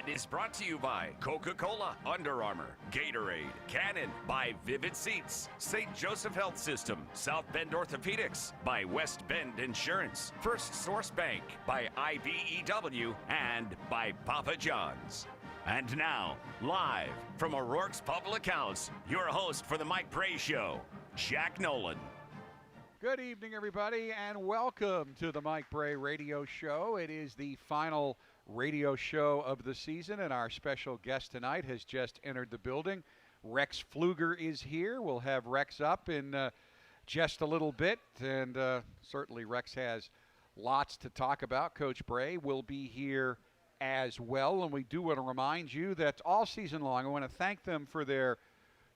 and is brought to you by Coca-Cola, Under Armour, Gatorade, Canon, by Vivid Seats, St. Joseph Health System, South Bend Orthopedics, by West Bend Insurance, First Source Bank, by IBEW, and by Papa John's. And now, live from O'Rourke's Public House, your host for the Mike Brey Show, Jack Nolan. Good evening, everybody, and welcome to the Mike Brey Radio Show. It is the final radio show of the season, and our special guest tonight has just entered the building. Rex Pfluger is here. We'll have Rex up in just a little bit, and certainly Rex has lots to talk about. Coach Brey will be here as well, and we do want to remind you that all season long, I want to thank them for their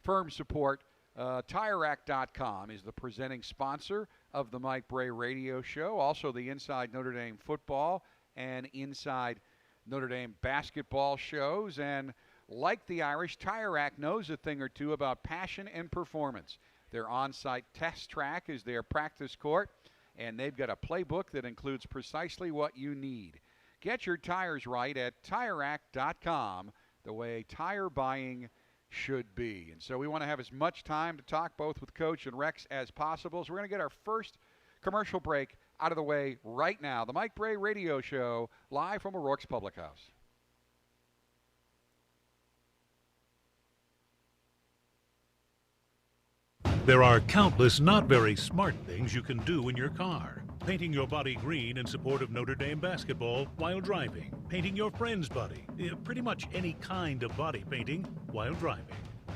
firm support. TireRack.com is the presenting sponsor of the Mike Brey Radio Show. Also, the Inside Notre Dame Football and Inside Notre Dame Basketball shows. And like the Irish, Tire Rack knows a thing or two about passion and performance. Their on-site test track is their practice court, and they've got a playbook that includes precisely what you need. Get your tires right at TireRack.com, the way tire buying should be. And so we want to have as much time to talk both with Coach and Rex as possible. So we're going to get our first commercial break out of the way right now. The Mike Brey Radio Show, live from O'Rourke's Public House. There are countless not very smart things you can do in your car. Painting your body green in support of Notre Dame basketball while driving. Painting your friend's body. Pretty much any kind of body painting while driving.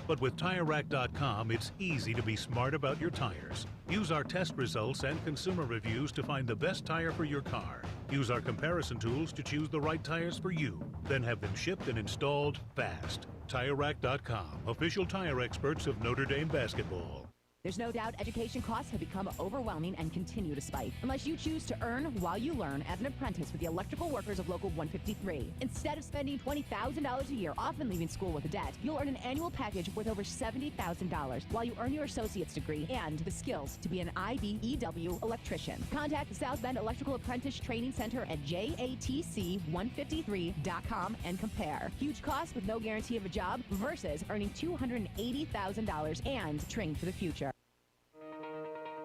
But with TireRack.com, it's easy to be smart about your tires. Use our test results and consumer reviews to find the best tire for your car. Use our comparison tools to choose the right tires for you. Then have them shipped and installed fast. TireRack.com, official tire experts of Notre Dame basketball. There's no doubt education costs have become overwhelming and continue to spike. Unless you choose to earn while you learn as an apprentice with the electrical workers of Local 153. Instead of spending $20,000 a year, often leaving school with a debt, you'll earn an annual package worth over $70,000 while you earn your associate's degree and the skills to be an IBEW electrician. Contact the South Bend Electrical Apprentice Training Center at JATC153.com and compare. Huge cost with no guarantee of a job versus earning $280,000 and training for the future.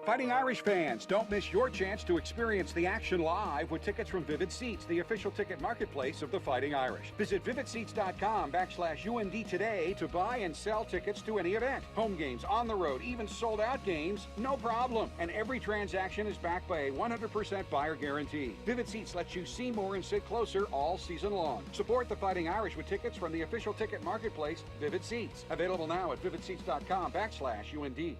Fighting Irish fans, don't miss your chance to experience the action live with tickets from Vivid Seats, the official ticket marketplace of the Fighting Irish. Visit vividseats.com/UND today to buy and sell tickets to any event. Home games, on the road, even sold out games, no problem. And every transaction is backed by a 100% buyer guarantee. Vivid Seats lets you see more and sit closer all season long. Support the Fighting Irish with tickets from the official ticket marketplace, Vivid Seats. Available now at vividseats.com/UND.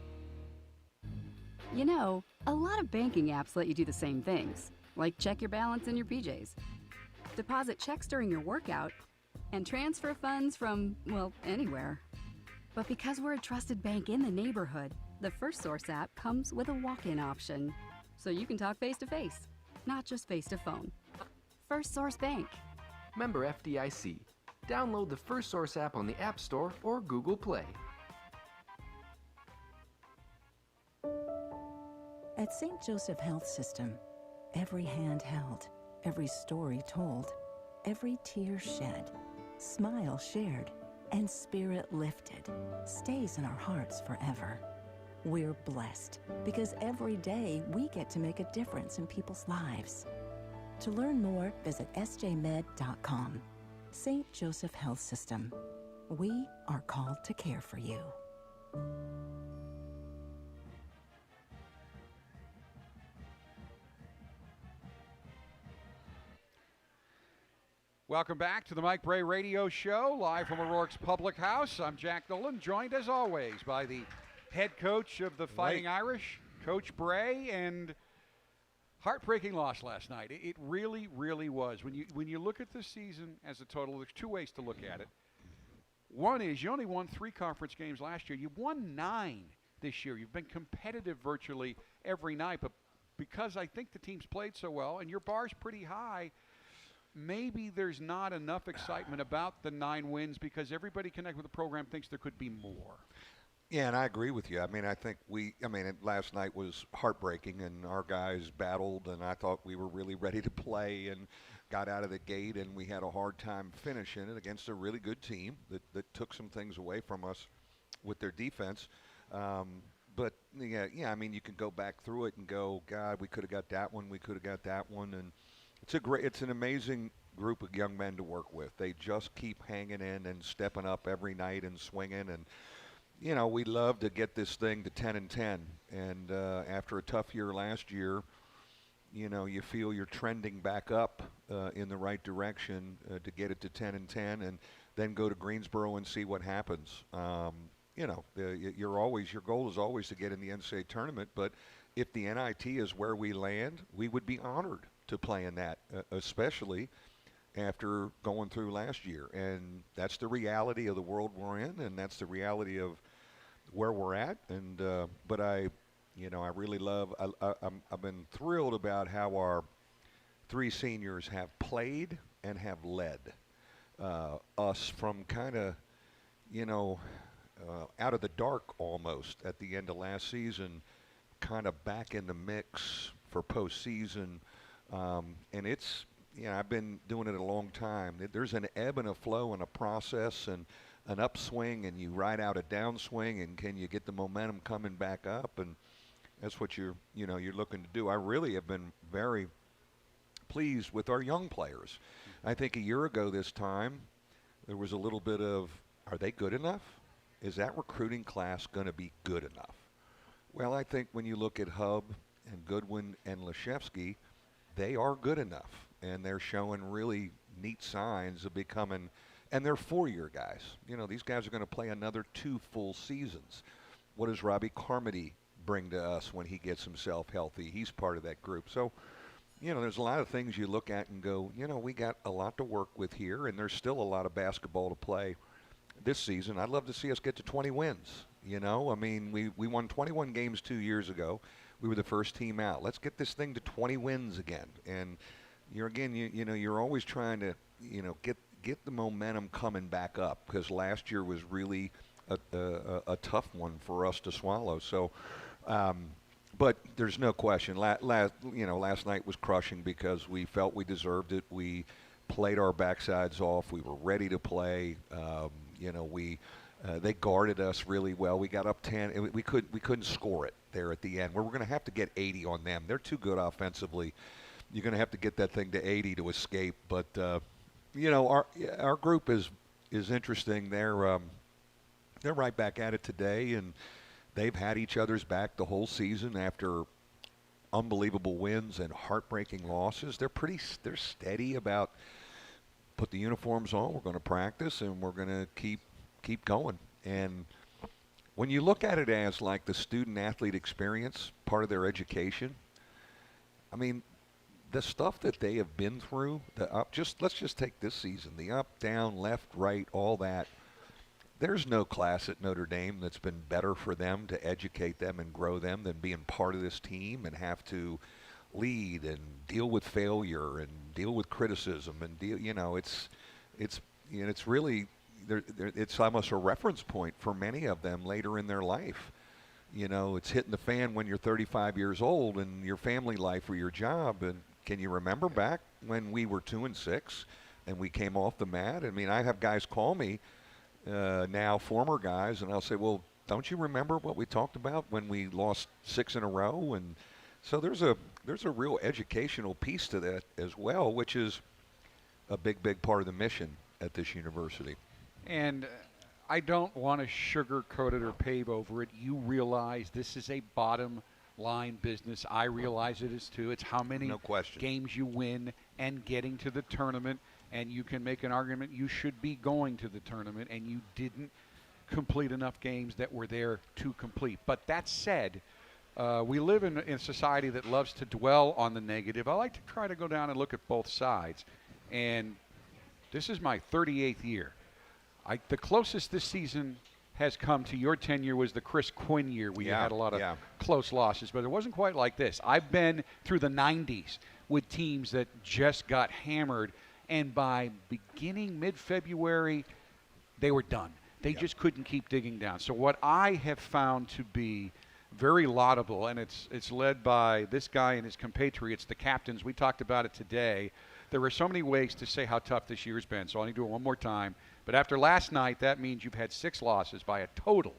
You know, a lot of banking apps let you do the same things, like check your balance in your PJs, deposit checks during your workout, and transfer funds from, well, anywhere. But because we're a trusted bank in the neighborhood, the First Source app comes with a walk-in option, so you can talk face-to-face, not just face-to-phone. First Source Bank. Member FDIC. Download the First Source app on the App Store or Google Play. At St. Joseph Health System, every hand held, every story told, every tear shed, smile shared, and spirit lifted stays in our hearts forever. We're blessed because every day we get to make a difference in people's lives. To learn more, visit sjmed.com. St. Joseph Health System. We are called to care for you. Welcome back to the Mike Brey Radio Show, live from O'Rourke's Public House. I'm Jack Nolan, joined as always by the head coach of the Fighting Irish, Coach Brey, and heartbreaking loss last night. It really, really was. When you look at the season as a total, there's two ways to look at it. One is you only won 3 conference games last year. You've won 9 this year. You've been competitive virtually every night, but because I think the team's played so well and your bar's pretty high, maybe there's not enough excitement about the 9 wins because everybody connected with the program thinks there could be more. Yeah, and I agree with you. I mean, I think last night was heartbreaking, and our guys battled, and I thought we were really ready to play. And got out of the gate and we had a hard time finishing it against a really good team that took some things away from us with their defense. But I mean, you can go back through it and go, God, we could have got that one, we could have got that one, and it's an amazing group of young men to work with. They just keep hanging in and stepping up every night and swinging, and we love to get this thing to 10-10. And after a tough year last year, you feel you're trending back up in the right direction to get it to 10-10, and then go to Greensboro and see what happens. Your goal is always to get in the NCAA tournament, but if the NIT is where we land, we would be honored to play in that, especially after going through last year. And that's the reality of the world we're in, and that's the reality of where we're at. And but I really love. I've been thrilled about how our three seniors have played and have led us from kind of, out of the dark almost at the end of last season, kind of back in the mix for postseason. And it's, I've been doing it a long time. There's an ebb and a flow and a process and an upswing, and you ride out a downswing, and can you get the momentum coming back up? And that's what you're looking to do. I really have been very pleased with our young players. I think a year ago this time, there was a little bit of, are they good enough? Is that recruiting class going to be good enough? Well, I think when you look at Hub and Goodwin and Leshevsky, they are good enough, and they're showing really neat signs of becoming, and they're four-year guys. These guys are going to play another 2 full seasons. What does Robbie Carmody bring to us when he gets himself healthy? He's part of that group. So, there's a lot of things you look at and go, we got a lot to work with here, and there's still a lot of basketball to play this season. I'd love to see us get to 20 wins. I mean, we won 21 games 2 years ago. We were the first team out. Let's get this thing to 20 wins again. And you're always trying to, get the momentum coming back up, because last year was really a tough one for us to swallow. So, but there's no question. Last night was crushing because we felt we deserved it. We played our backsides off. We were ready to play. They guarded us really well. We got up 10. We couldn't score it there at the end. We're going to have to get 80 on them. They're too good offensively. You're going to have to get that thing to 80 to escape. But our group is interesting. They're right back at it today, and they've had each other's back the whole season after unbelievable wins and heartbreaking losses. They're steady about, put the uniforms on, we're going to practice, and we're going to keep going. And when you look at it as like the student-athlete experience, part of their education, I mean, the stuff that they have been through, let's just take this season, the up, down, left, right, all that. There's no class at Notre Dame that's been better for them to educate them and grow them than being part of this team and have to lead and deal with failure and deal with criticism and it's really it's almost a reference point for many of them later in their life. It's hitting the fan when you're 35 years old and your family life or your job. And can you remember back when we were 2-6 and we came off the mat? I mean, I have guys call me now, former guys, and I'll say, well, don't you remember what we talked about when we lost 6 in a row? And so there's a real educational piece to that as well, which is a big part of the mission at this university. And I don't want to sugarcoat it or pave over it. You realize this is a bottom line business. I realize it is too. It's how many games you win and getting to the tournament. And you can make an argument you should be going to the tournament, and you didn't complete enough games that were there to complete. But that said, we live in a society that loves to dwell on the negative. I like to try to go down and look at both sides. And this is my 38th year. The closest this season has come to your tenure was the Chris Quinn year. We had a lot of close losses, but it wasn't quite like this. I've been through the 90s with teams that just got hammered, and by mid-February, they were done. They just couldn't keep digging down. So what I have found to be very laudable, and it's led by this guy and his compatriots, the captains. We talked about it today. There are so many ways to say how tough this year's been, so I'll only do it one more time. But after last night, that means you've had 6 losses by a total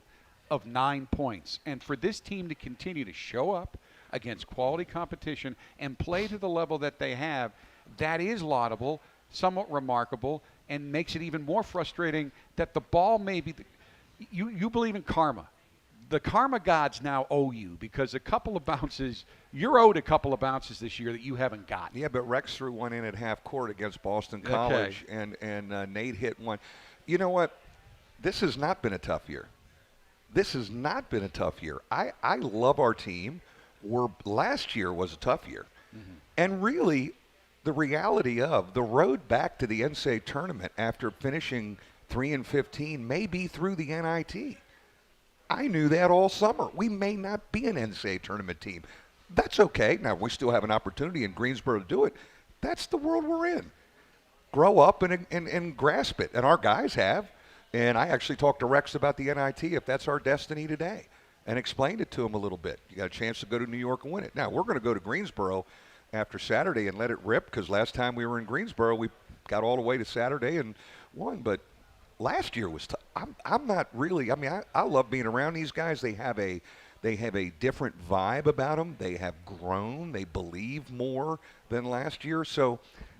of 9 points. And for this team to continue to show up against quality competition and play to the level that they have, that is laudable, somewhat remarkable, and makes it even more frustrating that the ball may be you believe in karma. The karma gods now owe you because a couple of bounces, you're owed a couple of bounces this year that you haven't gotten. Yeah, but Rex threw one in at half court against Boston College, and Nate hit one. You know what? This has not been a tough year. This has not been a tough year. I love our team. Last year was a tough year. Mm-hmm. And really, the reality of the road back to the NCAA tournament after finishing 3-15 may be through the NIT. I knew that all summer. We may not be an NCAA tournament team. That's okay. Now, we still have an opportunity in Greensboro to do it. That's the world we're in. Grow up and grasp it. And our guys have. And I actually talked to Rex about the NIT, if that's our destiny today, and explained it to him a little bit. You got a chance to go to New York and win it. Now, we're going to go to Greensboro after Saturday and let it rip, because last time we were in Greensboro, we got all the way to Saturday and won. But last year was tough. I'm not really. I mean, I love being around these guys. They have a different vibe about them. They have grown. They believe more than last year. So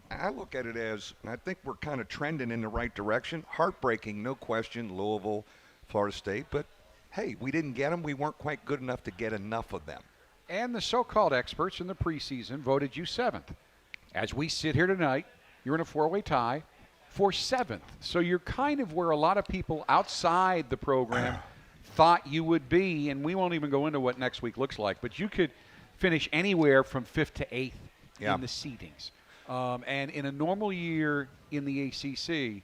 I look at it as, I think we're kind of trending in the right direction. Heartbreaking, no question, Louisville, Florida State. But, hey, we didn't get them. We weren't quite good enough to get enough of them. And the so-called experts in the preseason voted you 7th. As we sit here tonight, you're in a 4-way tie for 7th. So you're kind of where a lot of people outside the program thought you would be, and we won't even go into what next week looks like, but you could finish anywhere from 5th to 8th in the seedings. And in a normal year in the ACC,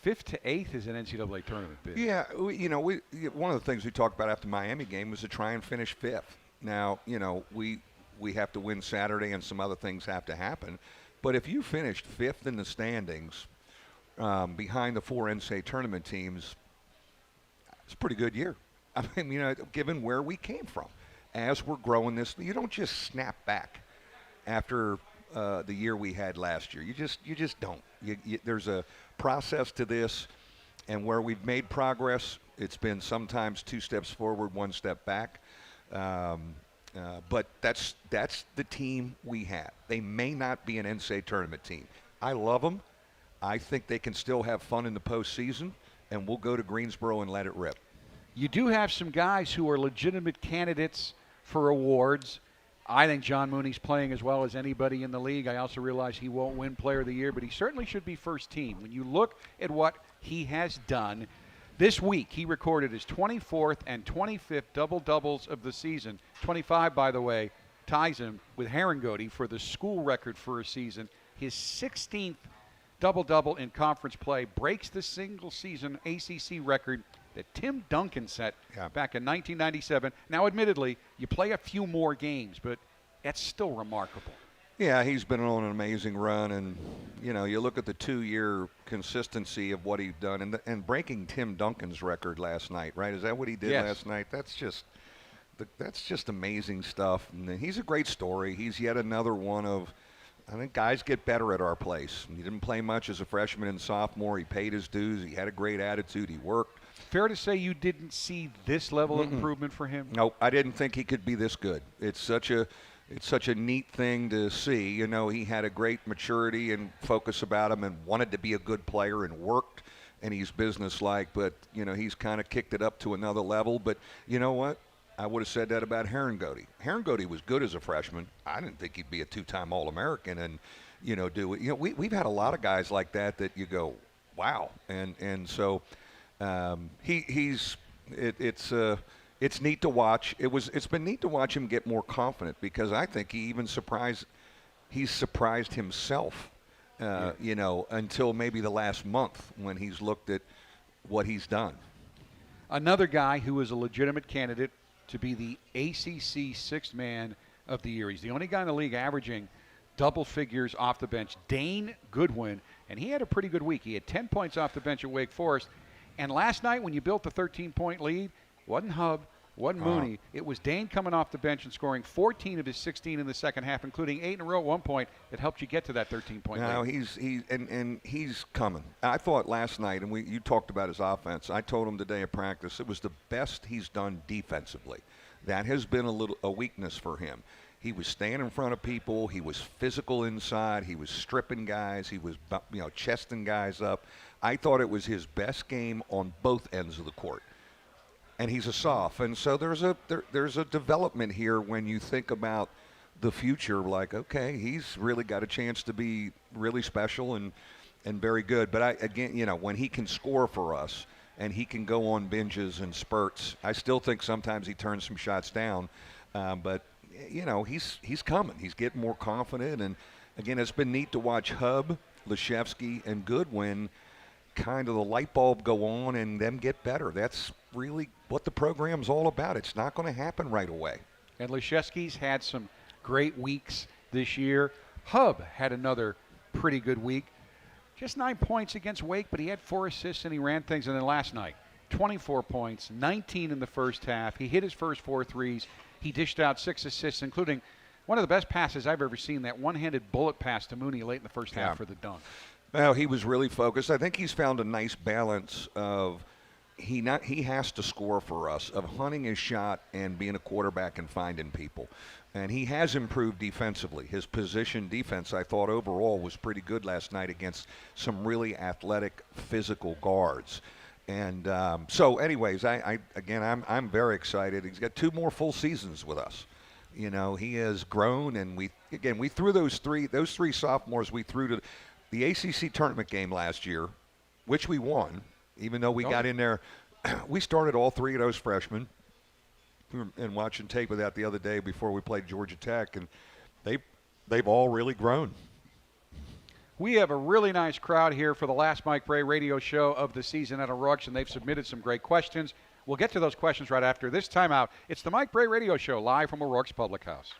5th to 8th is an NCAA tournament bid. Yeah, one of the things we talked about after the Miami game was to try and finish 5th. Now, we have to win Saturday and some other things have to happen. But if you finished 5th in the standings behind the 4 NCAA tournament teams, it's a pretty good year. I mean, given where we came from. As we're growing this, you don't just snap back after the year we had last year. You just don't. There's a process to this, and where we've made progress, it's been sometimes 2 steps forward, 1 step back. But that's the team we have. They may not be an NCAA tournament team. I love them. I think they can still have fun in the postseason, and we'll go to Greensboro and let it rip. You do have some guys who are legitimate candidates for awards. I think John Mooney's playing as well as anybody in the league. I also realize he won't win Player of the Year, but he certainly should be first team. When you look at what he has done, this week he recorded his 24th and 25th double-doubles of the season. 25, by the way, ties him with Herringody for the school record for a season. His 16th double-double in conference play breaks the single-season ACC record that Tim Duncan set back in 1997. Now, admittedly, you play a few more games, but that's still remarkable. Yeah, he's been on an amazing run, and, you look at the 2-year consistency of what he's done, and breaking Tim Duncan's record last night, right? Is that what he did last night? That's just amazing stuff. And he's a great story. He's yet another one of, I think guys get better at our place. He didn't play much as a freshman and sophomore. He paid his dues. He had a great attitude. He worked. Fair to say you didn't see this level of improvement for him? No, I didn't think he could be this good. It's such a neat thing to see. He had a great maturity and focus about him and wanted to be a good player and worked, and he's businesslike. But, he's kind of kicked it up to another level. But you know what? I would have said that about Herringody. Herringody was good as a freshman. I didn't think he'd be a 2-time All-American and, do it. We've had a lot of guys like that you go, wow. And so it's neat to watch. It's been neat to watch him get more confident, because I think he's surprised himself, until maybe the last month when he's looked at what he's done. Another guy who is a legitimate candidate to be the ACC Sixth Man of the Year. He's the only guy in the league averaging double figures off the bench, Dane Goodwin, and he had a pretty good week. He had 10 points off the bench at Wake Forest. And last night when you built the 13-point lead, wasn't Hub, Wasn't Mooney. It was Dane coming off the bench and scoring 14 of his 16 in the second half, including 8 in a row at one point that helped you get to that 13-point lead. No, he's coming. I thought last night, and you talked about his offense. I told him today at practice it was the best he's done defensively. That has been a weakness for him. He was staying in front of people. He was physical inside. He was stripping guys. He was chesting guys up. I thought it was his best game on both ends of the court. And he's a soph, and so there's a development here when you think about the future. Like, okay, he's really got a chance to be really special and very good. But when he can score for us and he can go on binges and spurts, I still think sometimes he turns some shots down. But he's coming. He's getting more confident, and again, it's been neat to watch Hub, Leshevsky, and Goodwin kind of the light bulb go on and them get better. That's really what the program's all about. It's not going to happen right away. And Leshevsky's had some great weeks this year. Hub had another pretty good week. Just 9 points against Wake, but he had 4 assists and he ran things. And then last night, 24 points, 19 in the first half. He hit his first 4 threes. He dished out 6 assists, including one of the best passes I've ever seen, that one-handed bullet pass to Mooney late in the first half for the dunk. Well, he was really focused. I think he's found a nice balance of he has to score for us, of hunting his shot and being a quarterback and finding people. And he has improved defensively. His position defense, I thought, overall was pretty good last night against some really athletic, physical guards. And so, anyways, I'm very excited. He's got 2 more full seasons with us. He has grown, and we threw those three sophomores we threw to the ACC tournament game last year, which we won, even though we got in there. We started all 3 of those freshmen. And watching tape of that the other day before we played Georgia Tech, and they've all really grown. We have a really nice crowd here for the last Mike Brey radio show of the season at O'Rourke's, and they've submitted some great questions. We'll get to those questions right after this timeout. It's the Mike Brey radio show live from O'Rourke's Public House.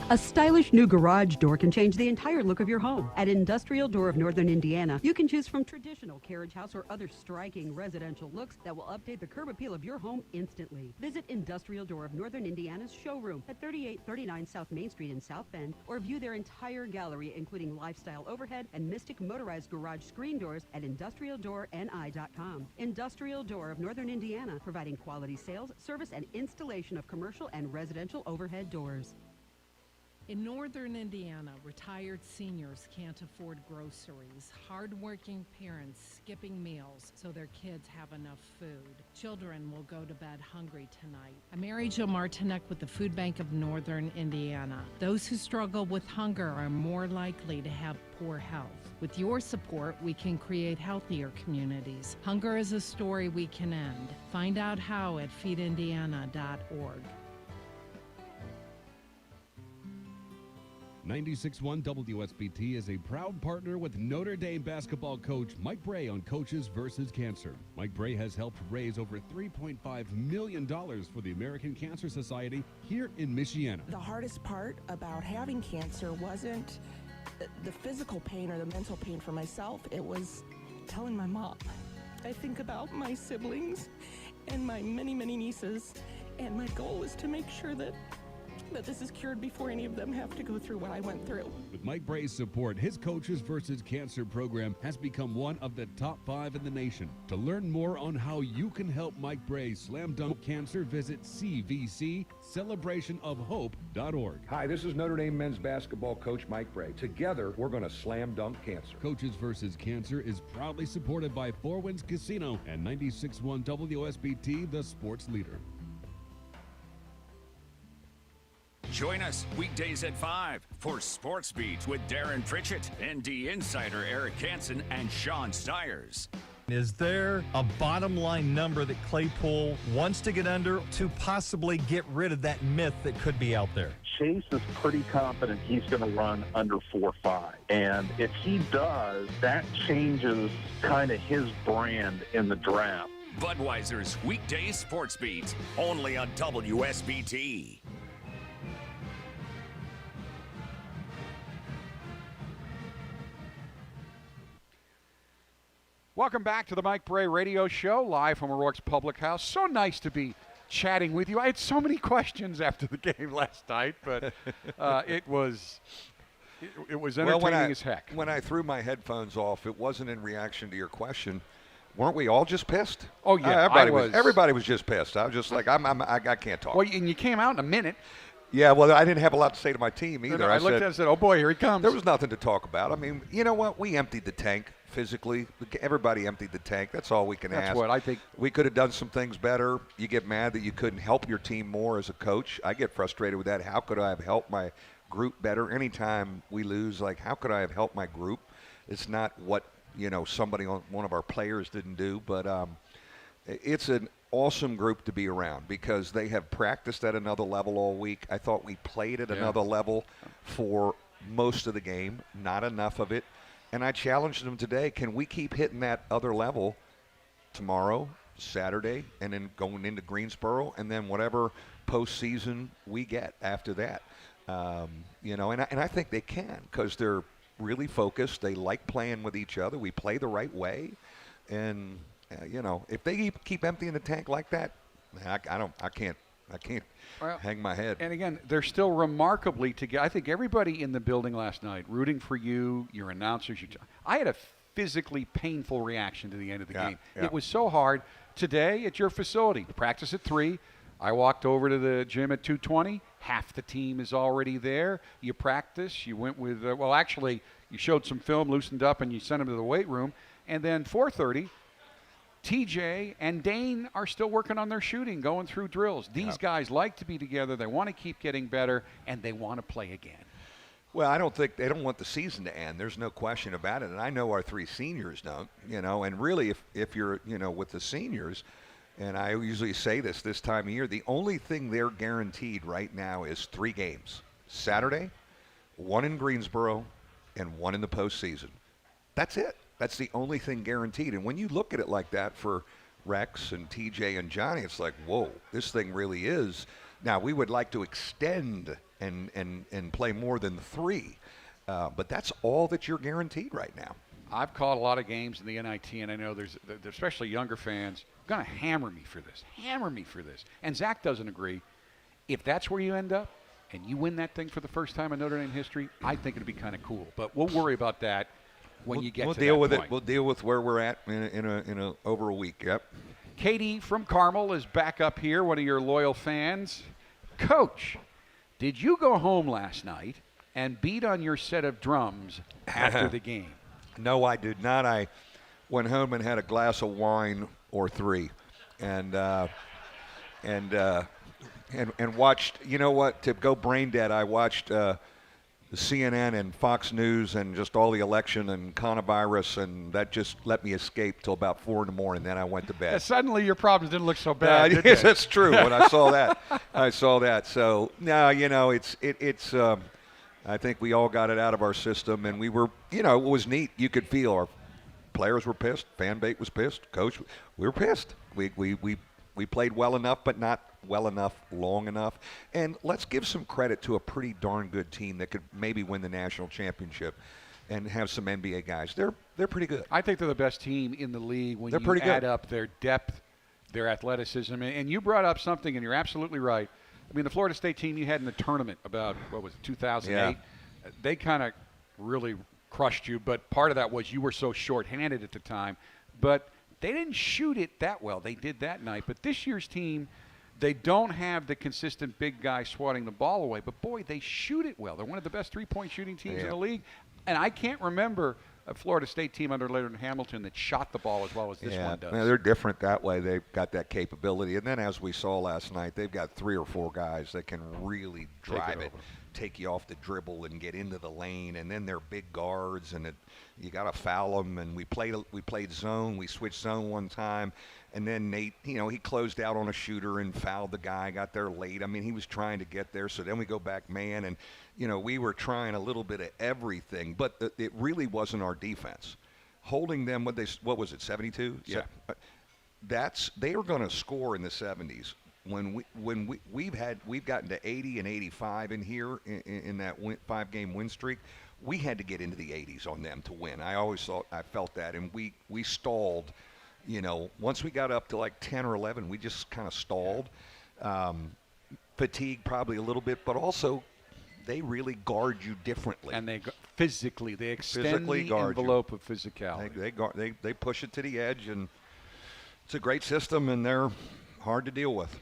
A stylish new garage door can change the entire look of your home. At Industrial Door of Northern Indiana, you can choose from traditional carriage house or other striking residential looks that will update the curb appeal of your home instantly. Visit Industrial Door of Northern Indiana's showroom at 3839 South Main Street in South Bend, or view their entire gallery, including lifestyle overhead and Mystic motorized garage screen doors at industrialdoorni.com. Industrial Door of Northern Indiana, providing quality sales, service, and installation of commercial and residential overhead doors. In northern Indiana, retired seniors can't afford groceries. Hardworking parents skipping meals so their kids have enough food. Children will go to bed hungry tonight. I'm Mary Jo Martinek with the Food Bank of Northern Indiana. Those who struggle with hunger are more likely to have poor health. With your support, we can create healthier communities. Hunger is a story we can end. Find out how at feedindiana.org. 96.1 WSBT is a proud partner with Notre Dame basketball coach Mike Brey on Coaches vs. Cancer. Mike Brey has helped raise over $3.5 million for the American Cancer Society here in Michiana. The hardest part about having cancer wasn't the physical pain or the mental pain for myself. It was telling my mom. I think about my siblings and my many, many nieces, and my goal is to make sure that this is cured before any of them have to go through what I went through. With Mike Brey's support, his Coaches vs. Cancer program has become one of the top 5 in the nation. To learn more on how you can help Mike Brey slam dunk cancer, visit cvccelebrationofhope.org. Hi, this is Notre Dame men's basketball coach Mike Brey. Together, we're going to slam dunk cancer. Coaches vs. Cancer is proudly supported by Four Winds Casino and 96.1 WSBT, the sports leader. Join us weekdays at 5 for Sports Beat with Darren Pritchett, ND insider Eric Hansen, and Sean Stiers. Is there a bottom line number that Claypool wants to get under to possibly get rid of that myth that could be out there? Chase is pretty confident he's going to run under 4.5. And if he does, that changes kind of his brand in the draft. Budweiser's Weekday Sports Beat, only on WSBT. Welcome back to the Mike Brey Radio Show, live from O'Rourke's Public House. So nice to be chatting with you. I had so many questions after the game last night, but it was entertaining as heck. When I threw my headphones off, it wasn't in reaction to your question. Weren't we all just pissed? Oh yeah, everybody was just pissed. I was just like, I can't talk. Well, and you came out in a minute. Yeah, well, I didn't have a lot to say to my team either. I looked at it and said, oh boy, here he comes. There was nothing to talk about. I mean, you know what? We emptied the tank physically. Everybody emptied the tank. That's all we can ask. That's what I think. We could have done some things better. You get mad that you couldn't help your team more as a coach. I get frustrated with that. How could I have helped my group better? Anytime we lose, like, how could I have helped my group? It's not what, one of our players didn't do, but it's an awesome group to be around because they have practiced at another level all week. I thought we played at another level for most of the game, not enough of it. And I challenged them today, can we keep hitting that other level tomorrow, Saturday, and then going into Greensboro, and then whatever postseason we get after that? And I think they can because they're really focused. They like playing with each other. We play the right way. And if they keep emptying the tank like that, I can't hang my head. And again, they're still remarkably together. I think everybody in the building last night, rooting for you, your announcers. I had a physically painful reaction to the end of the game. Yeah. It was so hard. Today at your facility, practice at 3. I walked over to the gym at 2:20. Half the team is already there. You practice. You went with you showed some film, loosened up, and you sent them to the weight room. And then 4:30. TJ and Dane are still working on their shooting, going through drills. These guys like to be together. They want to keep getting better, and they want to play again. Well, I don't think they don't want the season to end. There's no question about it. And I know our 3 seniors don't, and really if you're, with the seniors, and I usually say this time of year, the only thing they're guaranteed right now is 3 games. Saturday, 1 in Greensboro, and 1 in the postseason. That's it. That's the only thing guaranteed. And when you look at it like that for Rex and TJ and Johnny, it's like, whoa, this thing really is. Now, we would like to extend and play more than 3, but that's all that you're guaranteed right now. I've called a lot of games in the NIT, and I know there's especially younger fans going to hammer me for this. And Zach doesn't agree. If that's where you end up and you win that thing for the first time in Notre Dame history, I think it'd be kind of cool. But we'll worry about that. You get we'll to deal that with point. it. We'll deal with where we're at in over a week. Yep. Katie from Carmel is back up here, one of your loyal fans. Coach, did you go home last night and beat on your set of drums after the game? No, I did not. I went home and had a glass of wine or 3, and watched. You know what? To go brain dead, I watched. CNN and Fox News and just all the election and coronavirus, and that just let me escape till about 4 in the morning. Then I went to bed. Suddenly your problems didn't look so bad. Did Yes, they? that's true. When I saw that, So no, it's. I think we all got it out of our system, and we were, it was neat. You could feel our players were pissed, fan base was pissed, coach, we were pissed. We played well enough, but not well enough, long enough. And let's give some credit to a pretty darn good team that could maybe win the national championship and have some NBA guys. They're pretty good. I think they're the best team in the league when you add up their depth, their athleticism. And you brought up something, and you're absolutely right. I mean, the Florida State team you had in the tournament about, 2008, Yeah. They kind of really crushed you, but part of that was you were so shorthanded at the time. But they didn't shoot it that well. They did that night. But this year's team, they don't have the consistent big guy swatting the ball away. But, boy, they shoot it well. They're one of the best three-point shooting teams in the league. And I can't remember a Florida State team under Leonard Hamilton that shot the ball as well as this one does. Yeah, they're different that way. They've got that capability. And then as we saw last night, they've got 3 or 4 guys that can really drive it, take you off the dribble and get into the lane. And then they're big guards, and you got to foul them. And we played zone. We switched zone one time. And then Nate, he closed out on a shooter and fouled the guy, got there late. I mean, he was trying to get there. So then we go back man, and, we were trying a little bit of everything. But it really wasn't our defense. Holding them, what was it, 72? Yeah. They are going to score in the 70s. We've gotten to 80 and 85 in here in that 5-game win streak. we had to get into the 80s on them to win. I felt that, and we stalled. Once we got up to like 10 or 11, we just kind of stalled. Fatigue probably a little bit, but also they really guard you differently. And they extend the envelope of physicality. They push it to the edge, and it's a great system, and they're hard to deal with.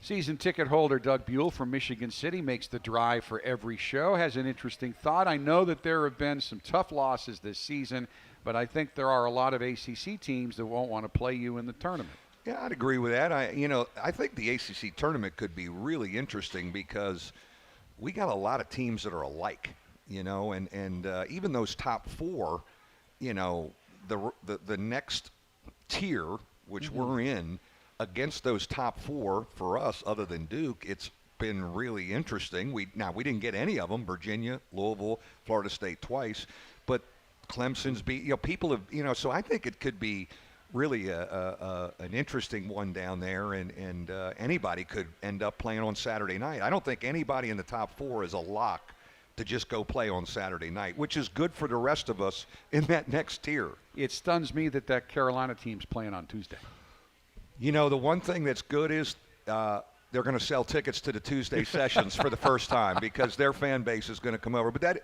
Season ticket holder Doug Buell from Michigan City makes the drive for every show, has an interesting thought. I know that there have been some tough losses this season, but I think there are a lot of ACC teams that won't want to play you in the tournament. Yeah, I'd agree with that. I think the ACC tournament could be really interesting because we got a lot of teams that are alike, and even those top four, the next tier, which we're in, against those top four for us, other than Duke, it's been really interesting. We didn't get any of them: Virginia, Louisville, Florida State twice, but Clemson's beat. People have, so I think it could be really an interesting one down there, and anybody could end up playing on Saturday night. I don't think anybody in the top four is a lock to just go play on Saturday night, which is good for the rest of us in that next tier. It stuns me that Carolina team's playing on Tuesday. The one thing that's good is they're going to sell tickets to the Tuesday sessions for the first time because their fan base is going to come over. But that,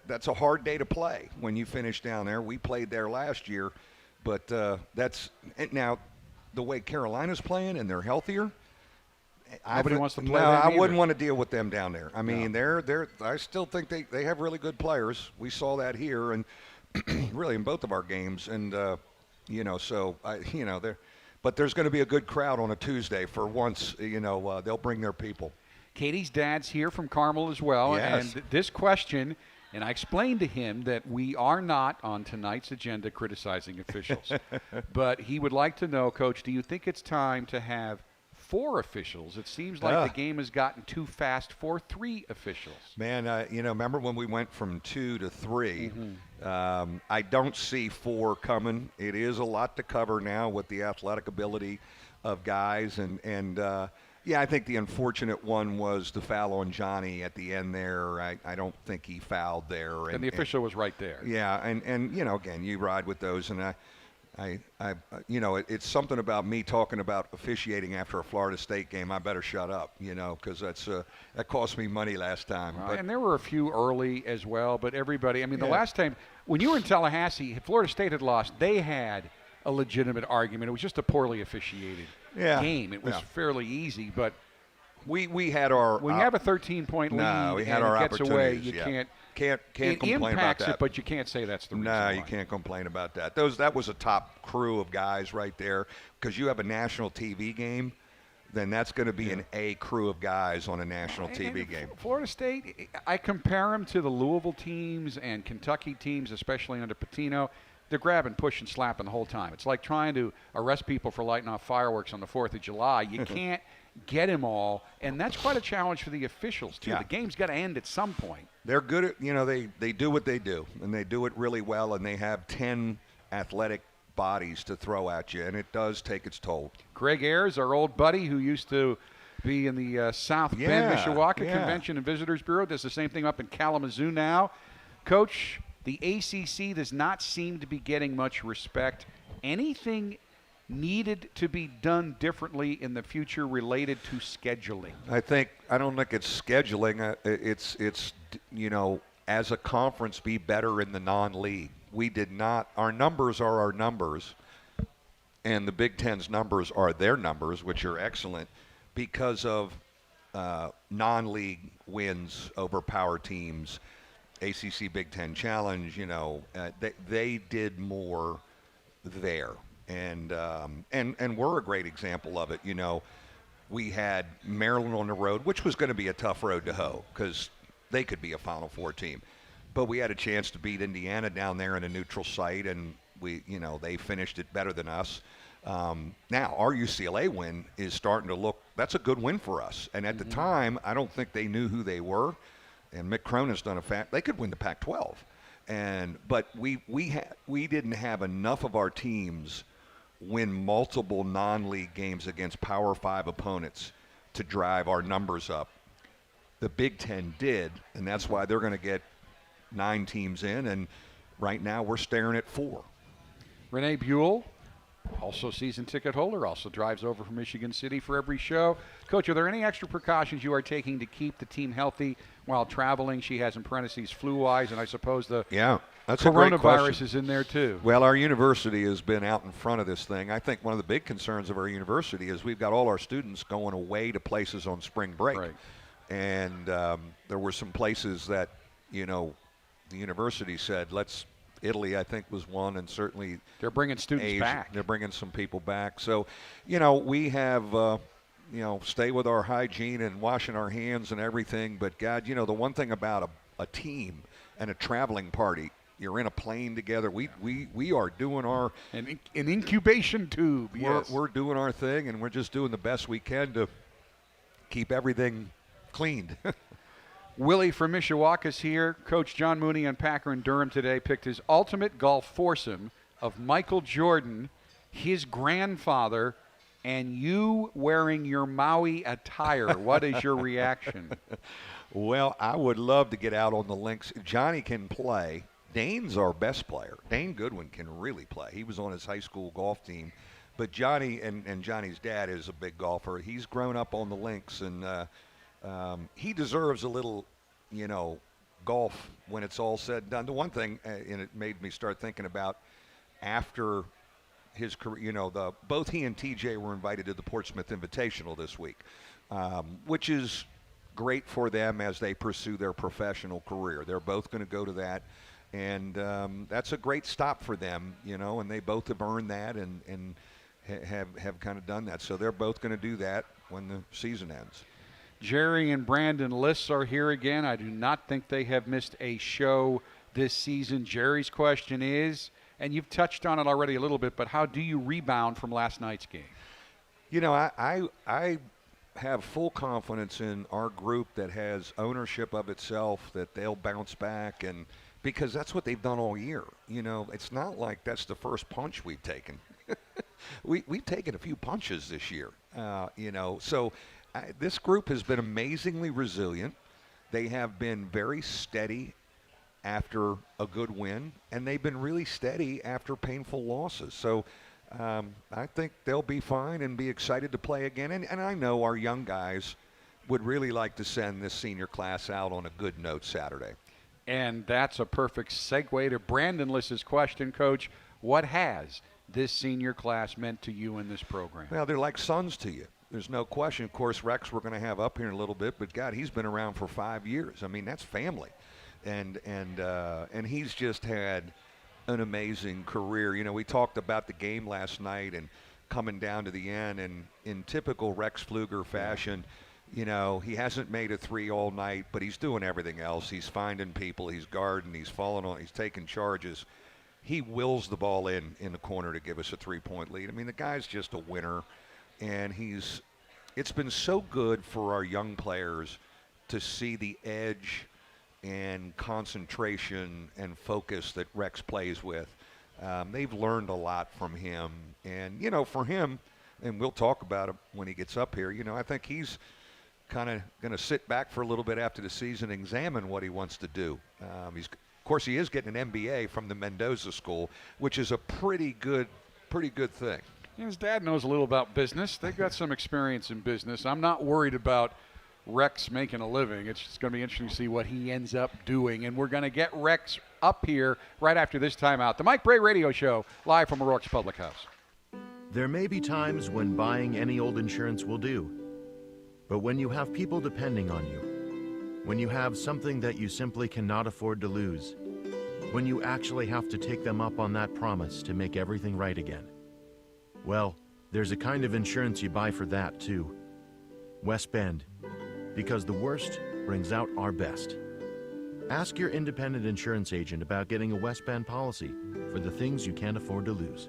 that's a hard day to play when you finish down there. We played there last year, but that's now the way Carolina's playing and they're healthier. Nobody wants to play. No, I either. wouldn't want to deal with them down there. I mean, they're. I still think they have really good players. We saw that here and really in both of our games, and but there's going to be a good crowd on a Tuesday for once. They'll bring their people. Katie's dad's here from Carmel as well, yes. And this question. And I explained to him that we are not on tonight's agenda criticizing officials. But he would like to know, Coach, do you think it's time to have 4 officials? It seems like the game has gotten too fast for 3 officials. Man, remember when we went from 2 to 3? I don't see 4 coming. It is a lot to cover now with the athletic ability of guys. And I think the unfortunate one was the foul on Johnny at the end there. I don't think he fouled there. And the official was right there. Yeah, and again, you ride with those. And it's something about me talking about officiating after a Florida State game. I better shut up, because that cost me money last time. And there were a few early as well, but everybody, the last time, when you were in Tallahassee, Florida State had lost, they had a legitimate argument. It was just a poorly officiated game. It was fairly easy, but we had our when you have a 13-point lead we had and our it gets away, you can't it complain about impacts that. it, but you can't say that's the reason. No, why. you can't complain about that. That was a top crew of guys right there, because you have a national TV game, then that's going to be an A crew of guys on a national TV game. Florida State, I compare them to the Louisville teams and Kentucky teams, especially under Pitino. They're grabbing, pushing, slapping the whole time. It's like trying to arrest people for lighting off fireworks on the 4th of July. You can't get them all, and that's quite a challenge for the officials, too. Yeah. The game's got to end at some point. They're good at, they do what they do, and they do it really well, and they have 10 athletic bodies to throw at you, and it does take its toll. Greg Ayers, our old buddy who used to be in the South Bend, Mishawaka Convention and Visitors Bureau, does the same thing up in Kalamazoo now. Coach, the ACC does not seem to be getting much respect. Anything needed to be done differently in the future related to scheduling? I don't think it's scheduling. It's as a conference, be better in the non-league. We did not. Our numbers are our numbers, and the Big Ten's numbers are their numbers, which are excellent because of non-league wins over power teams. ACC Big Ten Challenge, they did more there, and we're a great example of it. We had Maryland on the road, which was going to be a tough road to hoe because they could be a Final Four team, but we had a chance to beat Indiana down there in a neutral site, and they finished it better than us. Now our UCLA win is starting to look. That's a good win for us, and at the time, I don't think they knew who they were. And Mick Cronin's done they could win the Pac-12, but we didn't have enough of our teams win multiple non-league games against Power 5 opponents to drive our numbers up. the Big Ten did, and that's why they're going to get 9 teams in, and right now we're staring at 4. Renee Buell, also season ticket holder, also drives over from Michigan City for every show. Coach, are there any extra precautions you are taking to keep the team healthy while traveling? She has in parentheses flu-wise, and I suppose the that's a great coronavirus question. is in there too. Well, our university has been out in front of this thing. I think one of the big concerns of our university is we've got all our students going away to places on spring break. Right. And there were some places that, the university said, Italy, I think, was one, and certainly they're bringing students Asia, back. They're bringing some people back. So, we have, stay with our hygiene and washing our hands and everything. But, God, the one thing about a team and a traveling party, you're in a plane together. We are doing our an incubation tube. Yes. We're doing our thing, and we're just doing the best we can to keep everything cleaned. Willie from Mishawaka's here. Coach John Mooney and Packer in Durham today picked his ultimate golf foursome of Michael Jordan, his grandfather, and you wearing your Maui attire. What is your reaction? Well, I would love to get out on the links. Johnny can play. Dane's our best player. Dane Goodwin can really play. He was on his high school golf team. But Johnny and Johnny's dad is a big golfer. He's grown up on the links, and he deserves a little, golf when it's all said and done. The one thing, and it made me start thinking about after his career, both he and TJ were invited to the Portsmouth Invitational this week, which is great for them as they pursue their professional career. They're both going to go to that, and that's a great stop for them, and they both have earned that and have kind of done that. So they're both going to do that when the season ends. Jerry and Brandon Liss are here again. I do not think they have missed a show this season. Jerry's question is, and you've touched on it already a little bit, but how do you rebound from last night's game? I have full confidence in our group that has ownership of itself, that they'll bounce back, and because that's what they've done all year. It's not like that's the first punch we've taken. We've taken a few punches this year, so this group has been amazingly resilient. They have been very steady after a good win, and they've been really steady after painful losses. So I think they'll be fine and be excited to play again. And I know our young guys would really like to send this senior class out on a good note Saturday. And that's a perfect segue to Brandon Liss's question, Coach. What has this senior class meant to you in this program? Well, they're like sons to you. There's no question. Of course, Rex we're going to have up here in a little bit, but God, he's been around for 5 years. I mean, that's family, and he's just had an amazing career. We talked about the game last night and coming down to the end, and in typical Rex Pfluger fashion, he hasn't made a 3 all night, but he's doing everything else. He's finding people, he's guarding, he's falling on, he's taking charges. He wills the ball in the corner to give us a 3-point lead. I mean, the guy's just a winner. And it's been so good for our young players to see the edge and concentration and focus that Rex plays with. They've learned a lot from him. And, for him, and we'll talk about it when he gets up here, I think he's kind of going to sit back for a little bit after the season and examine what he wants to do. Of course, he is getting an MBA from the Mendoza School, which is a pretty good thing. His dad knows a little about business. They've got some experience in business. I'm not worried about Rex making a living. It's just going to be interesting to see what he ends up doing. And we're going to get Rex up here right after this timeout. The Mike Brey Radio Show, live from O'Rourke's Public House. There may be times when buying any old insurance will do. But when you have people depending on you, when you have something that you simply cannot afford to lose, when you actually have to take them up on that promise to make everything right again, well, there's a kind of insurance you buy for that, too. West Bend. Because the worst brings out our best. Ask your independent insurance agent about getting a West Bend policy for the things you can't afford to lose.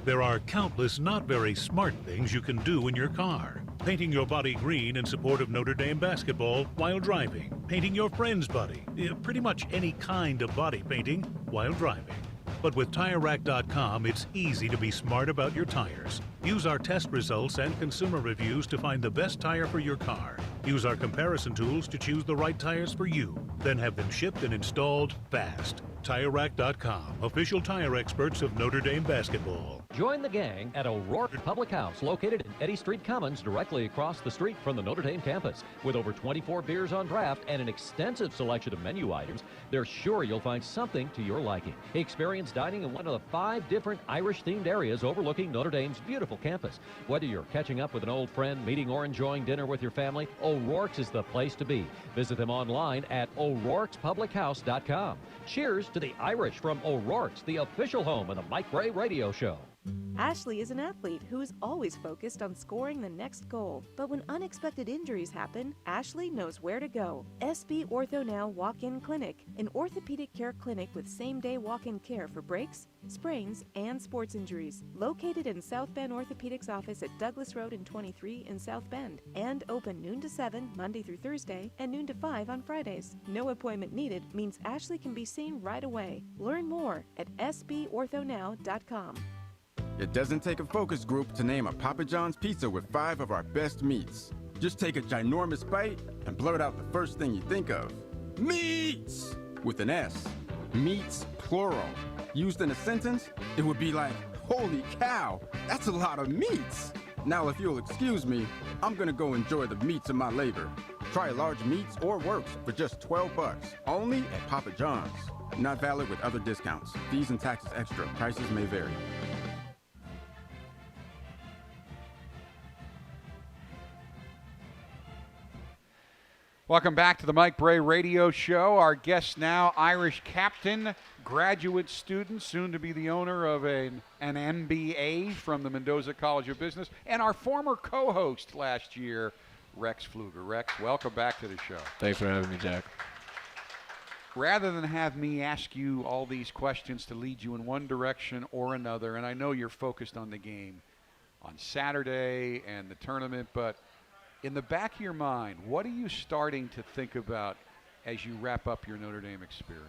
There are countless not very smart things you can do in your car. Painting your body green in support of Notre Dame basketball while driving. Painting your friend's body. Pretty much any kind of body painting while driving. But with TireRack.com, it's easy to be smart about your tires. Use our test results and consumer reviews to find the best tire for your car. Use our comparison tools to choose the right tires for you. Then have them shipped and installed fast. TireRack.com, official tire experts of Notre Dame basketball. Join the gang at O'Rourke Public House, located in Eddy Street Commons, directly across the street from the Notre Dame campus. With over 24 beers on draft and an extensive selection of menu items, they're sure you'll find something to your liking. Experience dining in one of the 5 different Irish-themed areas overlooking Notre Dame's beautiful campus. Whether you're catching up with an old friend, meeting, or enjoying dinner with your family, O'Rourke's is the place to be. Visit them online at o'rourkespublichouse.com. Cheers to the Irish from O'Rourke's, the official home of the Mike Brey Radio Show. Ashley is an athlete who is always focused on scoring the next goal. But when unexpected injuries happen, Ashley knows where to go. SB Ortho Now Walk-In Clinic, an orthopedic care clinic with same-day walk-in care for breaks, sprains, and sports injuries. Located in South Bend Orthopedics office at Douglas Road and 23 in South Bend. And open noon to 7 Monday through Thursday and noon to 5 on Fridays. No appointment needed means Ashley can be seen right away. Learn more at sborthonow.com. It doesn't take a focus group to name a Papa John's pizza with 5 of our best meats. Just take a ginormous bite and blurt out the first thing you think of. Meats! With an S. Meats, plural. Used in a sentence, it would be like, holy cow, that's a lot of meats. Now, if you'll excuse me, I'm gonna go enjoy the meats of my labor. Try large meats or works for just $12, only at Papa John's. Not valid with other discounts. Fees and taxes extra. Prices may vary. Welcome back to the Mike Brey Radio Show. Our guest now, Irish captain, graduate student, soon to be the owner of an MBA from the Mendoza College of Business, and our former co-host last year, Rex Pfluger. Rex, welcome back to the show. Thanks for having me, Jack. Rather than have me ask you all these questions to lead you in one direction or another, and I know you're focused on the game on Saturday and the tournament, but in the back of your mind, what are you starting to think about as you wrap up your Notre Dame experience?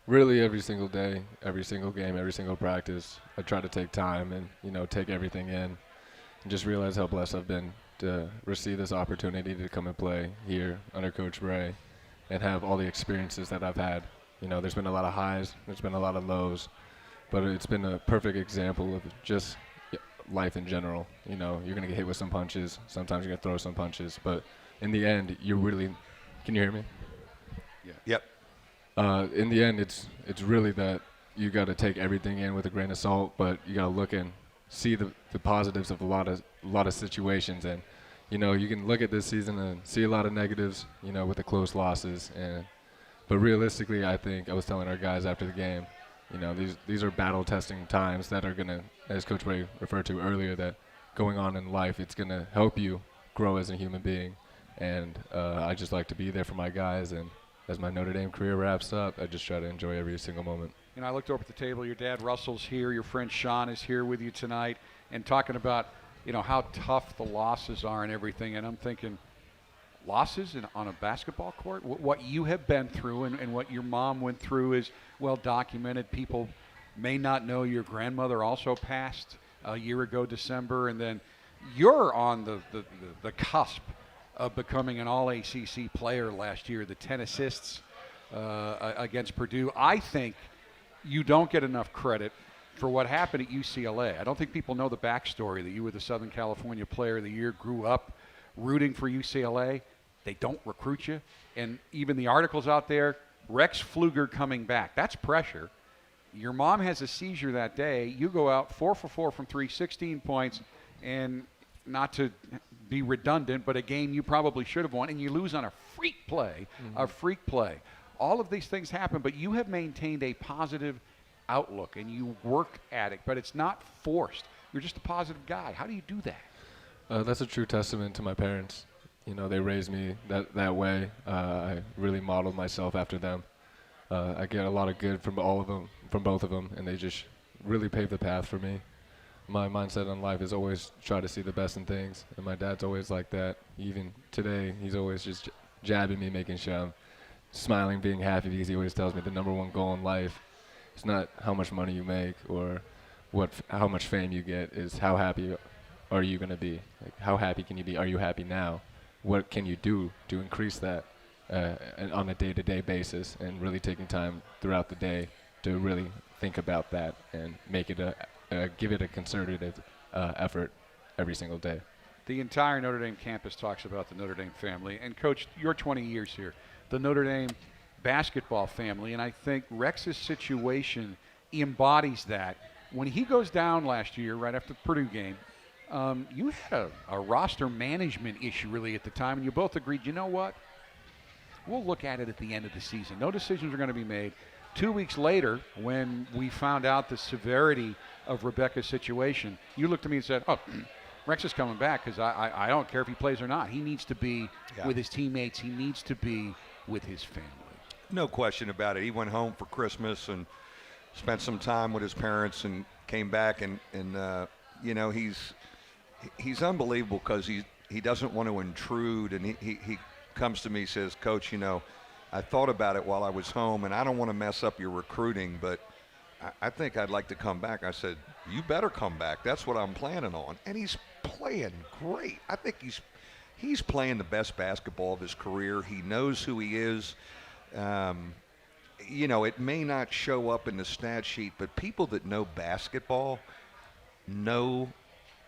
Really, every single day, every single game, every single practice, I try to take time and, take everything in and just realize how blessed I've been to receive this opportunity to come and play here under Coach Brey and have all the experiences that I've had. There's been a lot of highs, there's been a lot of lows, but it's been a perfect example of just life in general. You're going to get hit with some punches. Sometimes you're going to throw some punches. But in the end, you're really – can you hear me? Yeah. Yep. In the end, it's really that you got to take everything in with a grain of salt, but you got to look and see the positives of a lot of situations. And, you can look at this season and see a lot of negatives, with the close losses. But realistically, I think I was telling our guys after the game, these are battle-testing times that are going to, as Coach Brey referred to earlier, that going on in life, it's going to help you grow as a human being. And I just like to be there for my guys. And as my Notre Dame career wraps up, I just try to enjoy every single moment. I looked over at the table. Your dad, Russell's here. Your friend Sean is here with you tonight and talking about, how tough the losses are and everything. And I'm thinking, losses on a basketball court? What you have been through and what your mom went through is well documented. People may not know your grandmother also passed a year ago December, and then you're on the cusp of becoming an all-ACC player last year, the 10 assists against Purdue. I think you don't get enough credit for what happened at UCLA. I don't think people know the backstory that you were the Southern California Player of the Year, grew up rooting for UCLA. They don't recruit you. And even the articles out there, Rex Pfluger coming back. That's pressure. Your mom has a seizure that day. You go out 4 for 4 from 3, 16 points, and not to be redundant, but a game you probably should have won, and you lose on a freak play, All of these things happen, but you have maintained a positive outlook, and you work at it, but it's not forced. You're just a positive guy. How do you do that? That's a true testament to my parents. They raised me that way. I really modeled myself after them. I get a lot of good from both of them, and they just really paved the path for me. My mindset on life is always try to see the best in things, and my dad's always like that. Even today, he's always just jabbing me, making sure I'm smiling, being happy, because he always tells me the number one goal in life is not how much money you make or how much fame you get, is how happy are you going to be? Like, how happy can you be? Are you happy now? what can you do to increase that on a day-to-day basis, and really taking time throughout the day to really think about that and make it give it a concerted effort every single day. The entire Notre Dame campus talks about the Notre Dame family. And, Coach, you're 20 years here. The Notre Dame basketball family, and I think Rex's situation embodies that. When he goes down last year, right after the Purdue game, you had a roster management issue really at the time, and you both agreed, you know what? We'll look at it at the end of the season. No decisions are going to be made. 2 weeks later, when we found out the severity of Rebecca's situation, you looked at me and said, oh, Rex is coming back because I don't care if he plays or not. He needs to be with his teammates. He needs to be with his family. No question about it. He went home for Christmas and spent some time with his parents and came back. And you know, he's unbelievable because he doesn't want to intrude. And he comes to me and says, Coach, you know, I thought about it while I was home, and I don't want to mess up your recruiting, but I think I'd like to come back. I said, you better come back. That's what I'm planning on. And he's playing great. I think he's playing the best basketball of his career. He knows who he is. You know, it may not show up in the stat sheet, but people that know basketball know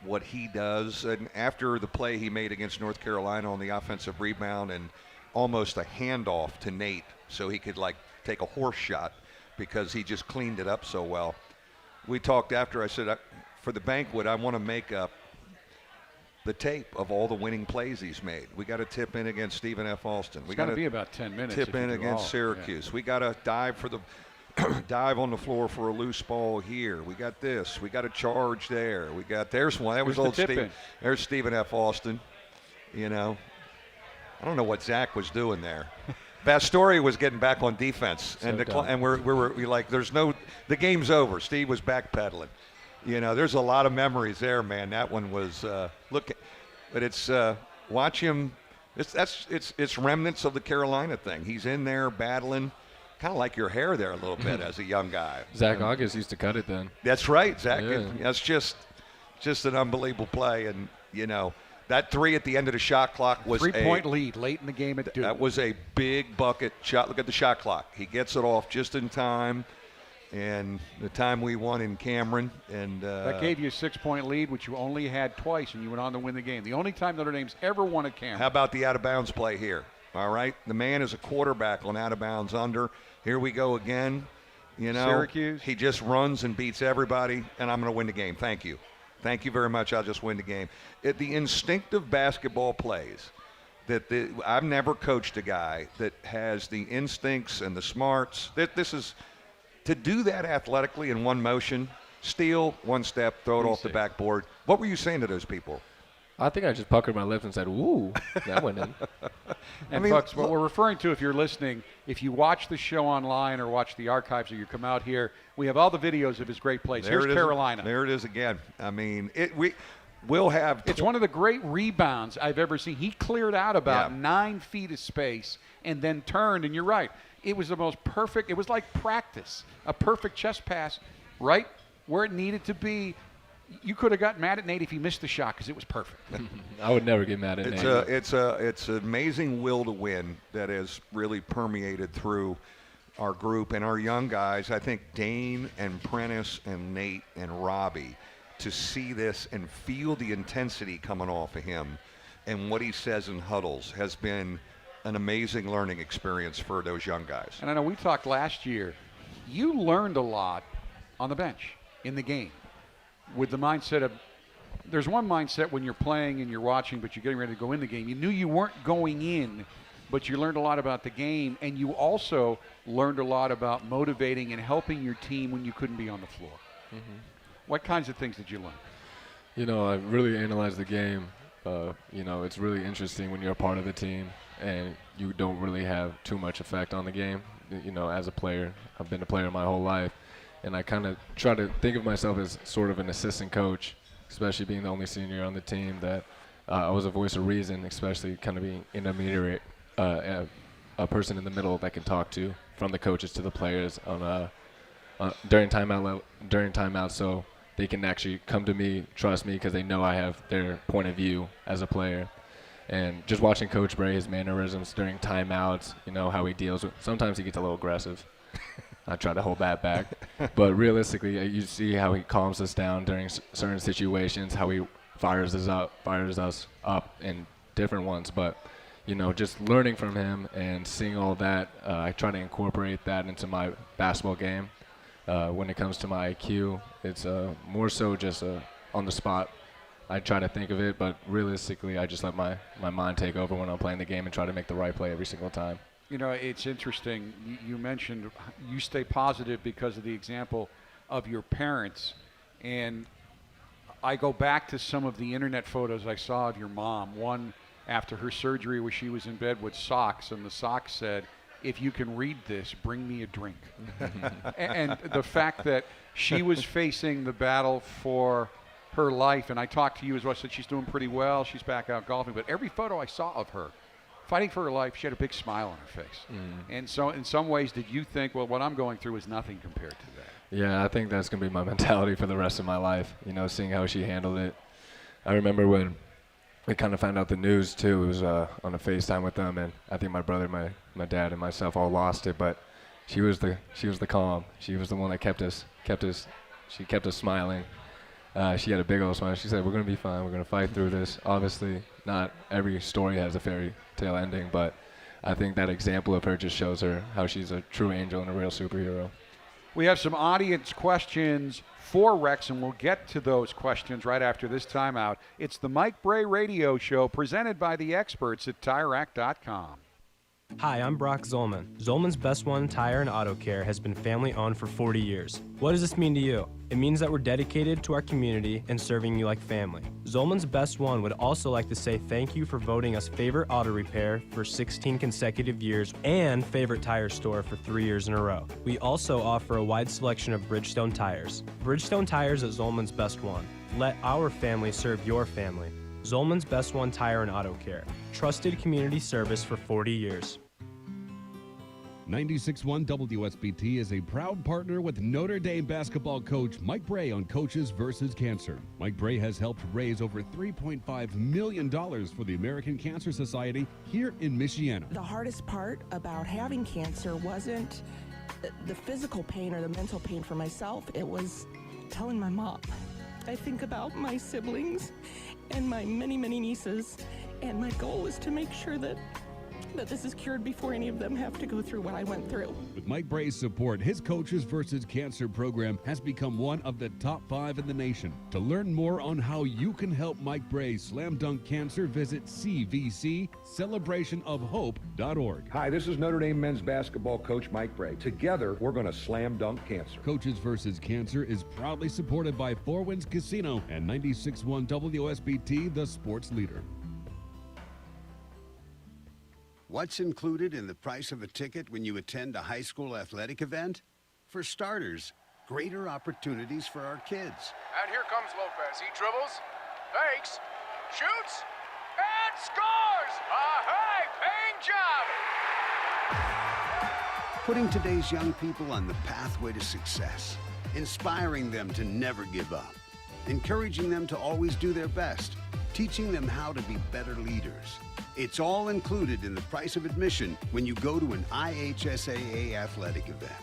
what he does. And after the play he made against North Carolina on the offensive rebound and almost a handoff to Nate so he could, like, take a horse shot because he just cleaned it up so well. We talked after. I said, for the banquet, I want to make up the tape of all the winning plays he's made. We got to tip in against Stephen F. Alston. We got to be about 10 minutes. Tip in against Syracuse. Yeah. We got to dive for the dive on the floor for a loose ball here. We got this. We got a charge there. We got there's one. That was old Steve. There's Stephen F. Alston. You know, I don't know what Zach was doing there. Bastoria was getting back on defense, and we're like, there's no, the game's over. Steve was backpedaling. You know, there's a lot of memories there, man. That one was but it's watch him. It's remnants of the Carolina thing. He's in there battling, kind of like your hair there a little bit as a young guy. Zach August used to cut it then. That's right, Zach. Yeah. That's just an unbelievable play, and you know. That three at the end of the shot clock was 3-point lead late in the game at Duke. That was a big bucket shot. Look at the shot clock. He gets it off just in time, and the time we won in Cameron. And that gave you a 6-point lead, which you only had twice, and you went on to win the game. The only time Notre Dame's ever won at Cameron. How about the out-of-bounds play here? All right? The man is a quarterback on out-of-bounds under. Here we go again. You know, Syracuse. He just runs and beats everybody, and I'm going to win the game. Thank you. Thank you very much. I'll just win the game. The instinctive basketball plays I've never coached a guy that has the instincts and the smarts. This is to do that athletically in one motion, steal, one step, throw it off the backboard. What were you saying to those people? I think I just puckered my lips and said, ooh, that went in. And folks, what we're referring to, if you're listening, if you watch the show online or watch the archives or you come out here, we have all the videos of his great plays. Here's Carolina. There it is again. I mean, we'll have. It's one of the great rebounds I've ever seen. He cleared out about 9 feet of space and then turned, and you're right. It was the most perfect. It was like practice, a perfect chest pass right where it needed to be. You could have got mad at Nate if he missed the shot because it was perfect. I would never get mad at Nate. It's an amazing will to win that has really permeated through our group and our young guys. I think Dane and Prentice and Nate and Robbie, to see this and feel the intensity coming off of him and what he says in huddles has been an amazing learning experience for those young guys. And I know we talked last year. You learned a lot on the bench in the game. With the mindset of, there's one mindset when you're playing and you're watching, but you're getting ready to go in the game. You knew you weren't going in, but you learned a lot about the game, and you also learned a lot about motivating and helping your team when you couldn't be on the floor. Mm-hmm. What kinds of things did you learn? You know, I really analyzed the game. You know, it's really interesting when you're a part of the team and you don't really have too much effect on the game. You know, as a player, I've been a player my whole life. And I kind of try to think of myself as sort of an assistant coach, especially being the only senior on the team, that I was a voice of reason, especially kind of being intermediate, a person in the middle that can talk to, from the coaches to the players during timeout, so they can actually come to me, trust me, because they know I have their point of view as a player. And just watching Coach Brey, his mannerisms during timeouts, you know, how he deals with, sometimes he gets a little aggressive. I try to hold that back. But realistically, you see how he calms us down during certain situations, how he fires us up in different ones. But, you know, just learning from him and seeing all that, I try to incorporate that into my basketball game. When it comes to my IQ, it's more so just on the spot. I try to think of it, but realistically, I just let my mind take over when I'm playing the game and try to make the right play every single time. You know, it's interesting. You mentioned you stay positive because of the example of your parents. And I go back to some of the internet photos I saw of your mom. One after her surgery where she was in bed with socks, and the socks said, "If you can read this, bring me a drink." And the fact that she was facing the battle for her life, and I talked to you as well, said she's doing pretty well, she's back out golfing, but every photo I saw of her fighting for her life, she had a big smile on her face. And so in some ways, did you think, well, what I'm going through is nothing compared to that? Yeah, I think that's going to be my mentality for the rest of my life, you know, seeing how she handled it. I remember when we kind of found out the news, too. It was on a FaceTime with them, and I think my brother, my dad, and myself all lost it, but she was the calm. She was the one that kept us smiling. She had a big old smile. She said, "We're going to be fine. We're going to fight through this." Obviously, not every story has a fairy tale ending, but I think that example of her just shows her how she's a true angel and a real superhero. We have some audience questions for Rex, and we'll get to those questions right after this timeout. It's the Mike Brey Radio Show presented by the experts at TireRack.com. Hi, I'm Brock Zolman. Zolman's Best One Tire and Auto Care has been family-owned for 40 years. What does this mean to you? It means that we're dedicated to our community and serving you like family. Zolman's Best One would also like to say thank you for voting us favorite auto repair for 16 consecutive years and favorite tire store for 3 years in a row. We also offer a wide selection of Bridgestone tires. Bridgestone tires at Zolman's Best One. Let our family serve your family. Zolman's Best One Tire and Auto Care. Trusted community service for 40 years. 96.1 WSBT is a proud partner with Notre Dame basketball coach Mike Brey on Coaches versus Cancer. Mike Brey has helped raise over $3.5 million for the American Cancer Society here in Michiana. The hardest part about having cancer wasn't the physical pain or the mental pain for myself. It was telling my mom. I think about my siblings and my many, many nieces, and my goal is to make sure that this is cured before any of them have to go through what I went through. With Mike Brey's support, his Coaches versus Cancer program has become one of the top 5 in the nation. To learn more on how you can help Mike Brey slam dunk cancer, visit cvccelebrationofhope.org. Hi, this is Notre Dame men's basketball coach Mike Brey. Together, we're going to slam dunk cancer. Coaches versus Cancer is proudly supported by Four Winds Casino and 96.1 WSBT, the sports leader. What's included in the price of a ticket when you attend a high school athletic event? For starters, greater opportunities for our kids. And here comes Lopez. He dribbles, fakes, shoots, and scores! A high-paying job! Putting today's young people on the pathway to success. Inspiring them to never give up. Encouraging them to always do their best. Teaching them how to be better leaders. It's all included in the price of admission when you go to an IHSAA athletic event.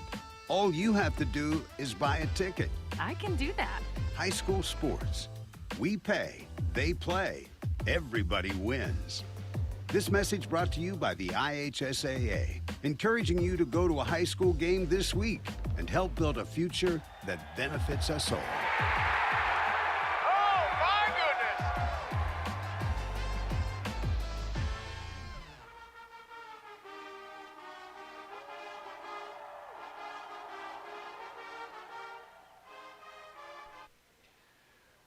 All you have to do is buy a ticket. I can do that. High school sports. We pay, they play, everybody wins. This message brought to you by the IHSAA, encouraging you to go to a high school game this week and help build a future that benefits us all.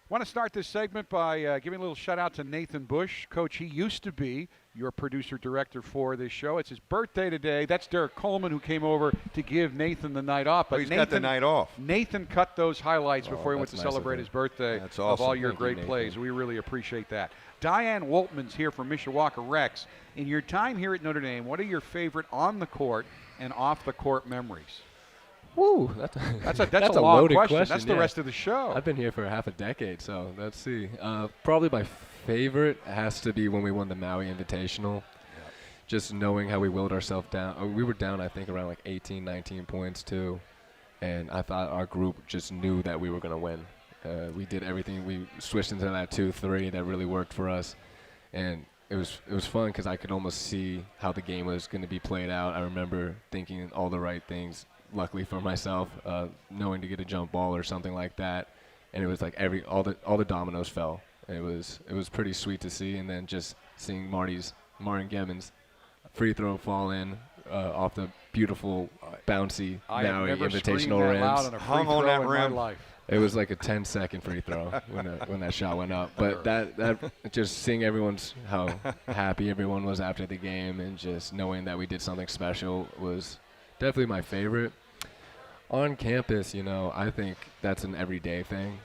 I want to start this segment by giving a little shout out to Nathan Bush. Coach, he used to be your producer-director for this show. It's his birthday today. That's Derek Coleman, who came over to give Nathan the night off. But he's got the night off. Nathan cut those highlights before he went to celebrate his birthday that's awesome. of all your Thank great you, plays. We really appreciate that. Diane Woltman's here from Mishawaka Rex. In your time here at Notre Dame, what are your favorite on-the-court and off-the-court memories? Woo, That's a that's long loaded question. That's the yeah. rest of the show. I've been here for half a decade, so let's see. Probably my favorite has to be when we won the Maui Invitational. Just knowing how we willed ourselves down. We were down, I think, around like 18, 19 points too. And I thought our group just knew that we were going to win. We did everything. We switched into that 2-3 that really worked for us. And it was fun because I could almost see how the game was going to be played out. I remember thinking all the right things, luckily for myself, knowing to get a jump ball or something like that. And it was like all the dominoes fell. It was pretty sweet to see. And then just seeing Martin Gibbons' free throw fall in off the beautiful, bouncy Maui Invitational rims. Hung on that rim. It was like a 10-second free throw when that shot went up. But that just seeing how happy everyone was after the game and just knowing that we did something special was definitely my favorite. On campus, I think that's an everyday thing.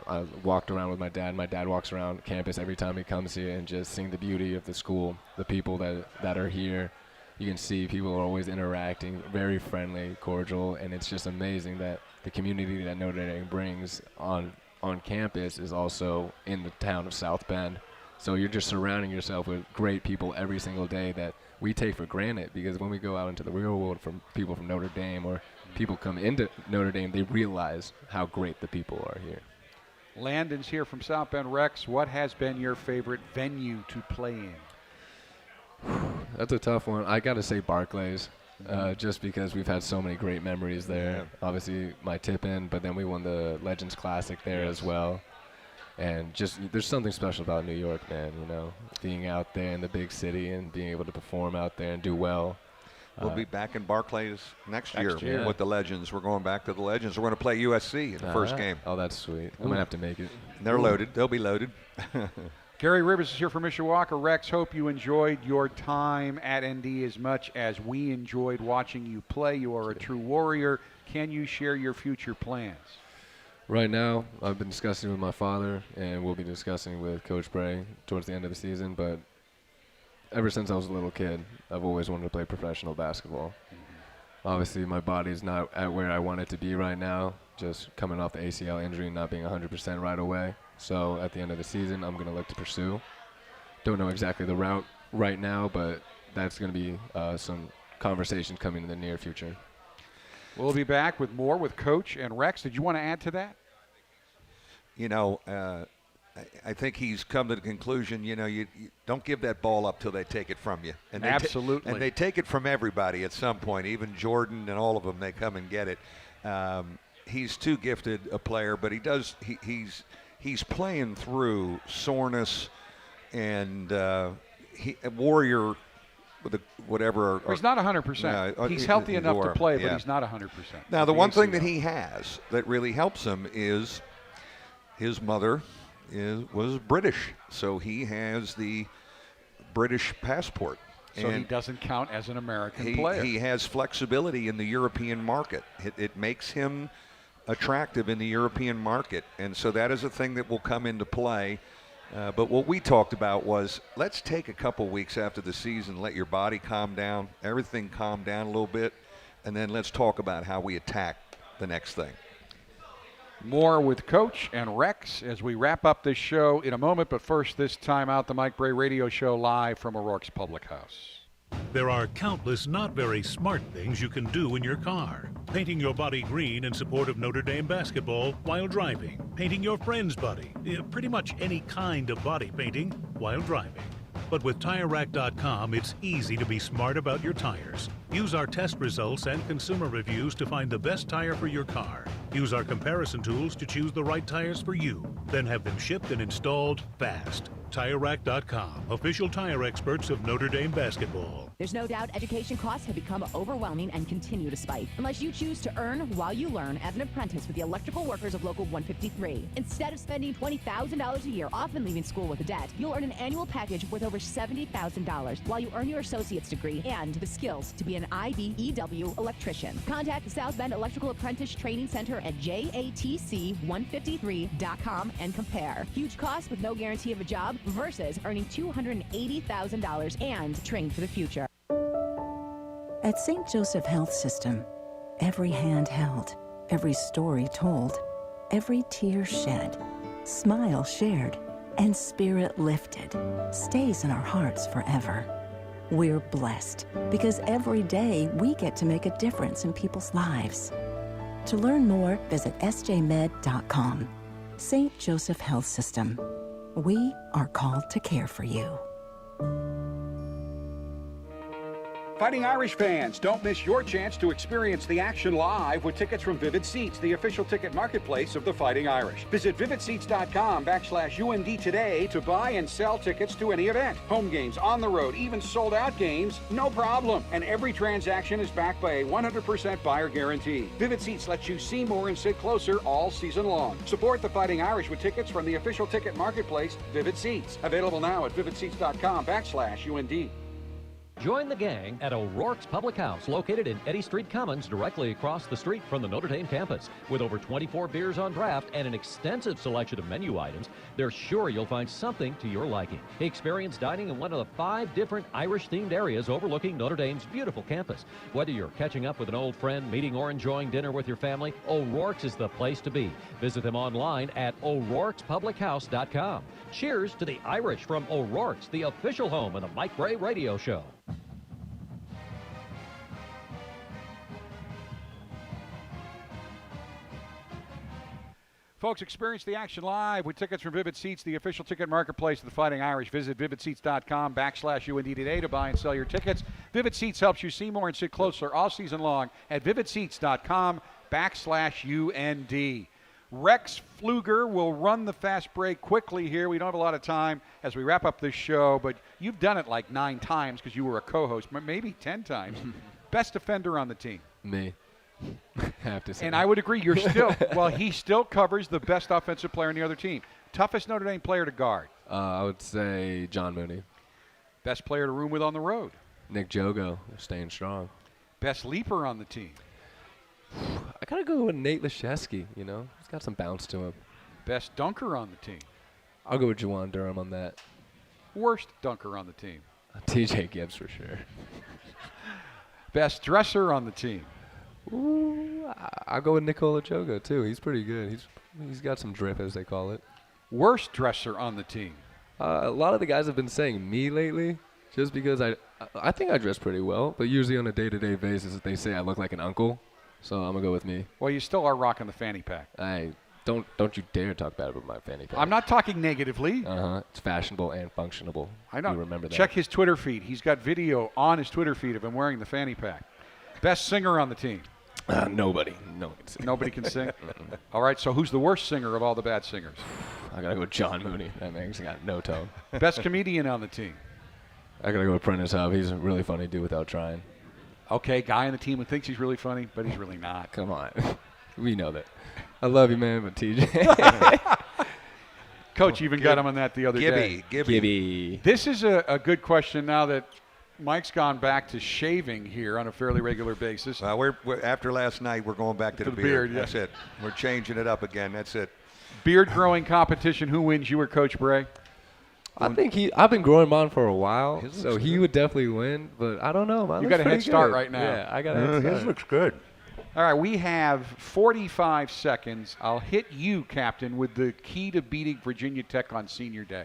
I walked around with my dad. My dad walks around campus every time he comes here, and just seeing the beauty of the school, the people that are here. You can see people are always interacting, very friendly, cordial, and it's just amazing that the community that Notre Dame brings on campus is also in the town of South Bend. So you're just surrounding yourself with great people every single day that we take for granted, because when we go out into the real world from people from Notre Dame or people come into Notre Dame, they realize how great the people are here. Landon's here from South Bend Rex. What has been your favorite venue to play in? That's a tough one. I got to say Barclays, just because we've had so many great memories there. Yeah. Obviously, my tip-in, but then we won the Legends Classic there as well. And just there's something special about New York, man, being out there in the big city and being able to perform out there and do well. We'll be back in Barclays next year with the Legends. We're going back to the Legends. We're going to play USC in the first game. Oh, that's sweet. I might have to make it. They're loaded. They'll be loaded. Gary Rivers is here from Mishawaka. Rex, hope you enjoyed your time at ND as much as we enjoyed watching you play. You are a true warrior. Can you share your future plans? Right now, I've been discussing with my father, and we'll be discussing with Coach Brey towards the end of the season. But ever since I was a little kid, I've always wanted to play professional basketball. Obviously, my body's not at where I want it to be right now, just coming off the ACL injury and not being 100% right away. So at the end of the season, I'm going to look to pursue. Don't know exactly the route right now, but that's going to be some conversation coming in the near future. We'll be back with more with Coach and Rex. Did you want to add to that? I think he's come to the conclusion, you don't give that ball up till they take it from you. And Absolutely. And they take it from everybody at some point, even Jordan and all of them, they come and get it. He's too gifted a player, but he's playing through soreness and Warrior with whatever. He's not 100%. He's healthy enough to play, but he's not 100%. Now, the one thing that he has that really helps him is his mother was British, so he has the British passport. So he doesn't count as an American player. He has flexibility in the European market. It makes him attractive in the European market, and so that is a thing that will come into play. But what we talked about was, let's take a couple weeks after the season, let your body calm down, everything calm down a little bit, and then let's talk about how we attack the next thing. More with Coach and Rex as we wrap up this show in a moment, but first, this time out, the Mike Brey Radio Show live from O'Rourke's Public House. There are countless not very smart things you can do in your car. Painting your body green in support of Notre Dame basketball while driving. Painting your friend's body. Pretty much any kind of body painting while driving. But with TireRack.com, it's easy to be smart about your tires. Use our test results and consumer reviews to find the best tire for your car. Use our comparison tools to choose the right tires for you. Then have them shipped and installed fast. TireRack.com, official tire experts of Notre Dame basketball. There's no doubt education costs have become overwhelming and continue to spike. Unless you choose to earn while you learn as an apprentice with the electrical workers of Local 153. Instead of spending $20,000 a year, often leaving school with a debt, you'll earn an annual package worth over $70,000 while you earn your associate's degree and the skills to be an IBEW electrician. Contact the South Bend Electrical Apprentice Training Center at JATC153.com and compare. Huge cost with no guarantee of a job versus earning $280,000 and train for the future. At St. Joseph Health System, Every hand held, every story told, every tear shed, smile shared, and spirit lifted stays in our hearts forever. We're blessed because every day we get to make a difference in people's lives. To learn more, visit sjmed.com. St. Joseph Health System. We are called to care for you. Fighting Irish fans, don't miss your chance to experience the action live with tickets from Vivid Seats, the official ticket marketplace of the Fighting Irish. Visit vividseats.com/UND today to buy and sell tickets to any event. Home games, on the road, even sold out games, no problem. And every transaction is backed by a 100% buyer guarantee. Vivid Seats lets you see more and sit closer all season long. Support the Fighting Irish with tickets from the official ticket marketplace, Vivid Seats. Available now at vividseats.com/UND. Join the gang at O'Rourke's Public House, located in Eddy Street Commons, directly across the street from the Notre Dame campus. With over 24 beers on draft and an extensive selection of menu items, they're sure you'll find something to your liking. Experience dining in one of the 5 different Irish-themed areas overlooking Notre Dame's beautiful campus. Whether you're catching up with an old friend, meeting or enjoying dinner with your family, O'Rourke's is the place to be. Visit them online at o'rourkespublichouse.com. Cheers to the Irish from O'Rourke's, the official home of the Mike Brey Radio Show. Folks, experience the action live with tickets from Vivid Seats, the official ticket marketplace of the Fighting Irish. Visit vividseats.com/UND today to buy and sell your tickets. Vivid Seats helps you see more and sit closer all season long at vividseats.com/UND. Rex Pfluger will run the fast break quickly here. We don't have a lot of time as we wrap up this show, but you've done it like 9 times because you were a co-host, maybe 10 times. Best defender on the team? Me. I have to say. And I would agree, you're still, well, he still covers the best offensive player on the other team. Toughest Notre Dame player to guard? I would say John Mooney. Best player to room with on the road? Nick Jogo, staying strong. Best leaper on the team? I gotta go with Nate Lashesky, you know. He's got some bounce to him. Best dunker on the team? I'll go with Juwan Durham on that. Worst dunker on the team? TJ Gibbs for sure. Best dresser on the team? Ooh, I'll go with Nikola Jogo too. He's pretty good. He's got some drip, as they call it. Worst dresser on the team? A lot of the guys have been saying me lately, just because I think I dress pretty well, but usually on a day-to-day basis they say I look like an uncle, so I'm gonna go with me. Well, you still are rocking the fanny pack. Don't you dare talk bad about my fanny pack. I'm not talking negatively. It's fashionable and functionable. I know. You remember that. Check his Twitter feed. He's got video on his Twitter feed of him wearing the fanny pack. Best singer on the team? Nobody. No one can sing. Nobody can sing? All right, so who's the worst singer of all the bad singers? I got to go with John Mooney. That man's got no tone. Best comedian on the team? I got to go with Prentice Hub. He's a really funny dude without trying. Okay, guy on the team who thinks he's really funny, but he's really not. Come on. We know that. I love you, man, but TJ. Coach even got him on that the other day. Gibby. This is a good question now that Mike's gone back to shaving here on a fairly regular basis. We're after last night, we're going back to the beard. Yeah. That's it. We're changing it up again. That's it. Beard growing competition. Who wins, you or Coach Brey? I think I've been growing mine for a while, so he would definitely win. But I don't know. Mine you got a head start right now. Yeah, I got a head start. His looks good. All right, we have 45 seconds. I'll hit you, Captain, with the key to beating Virginia Tech on Senior Day.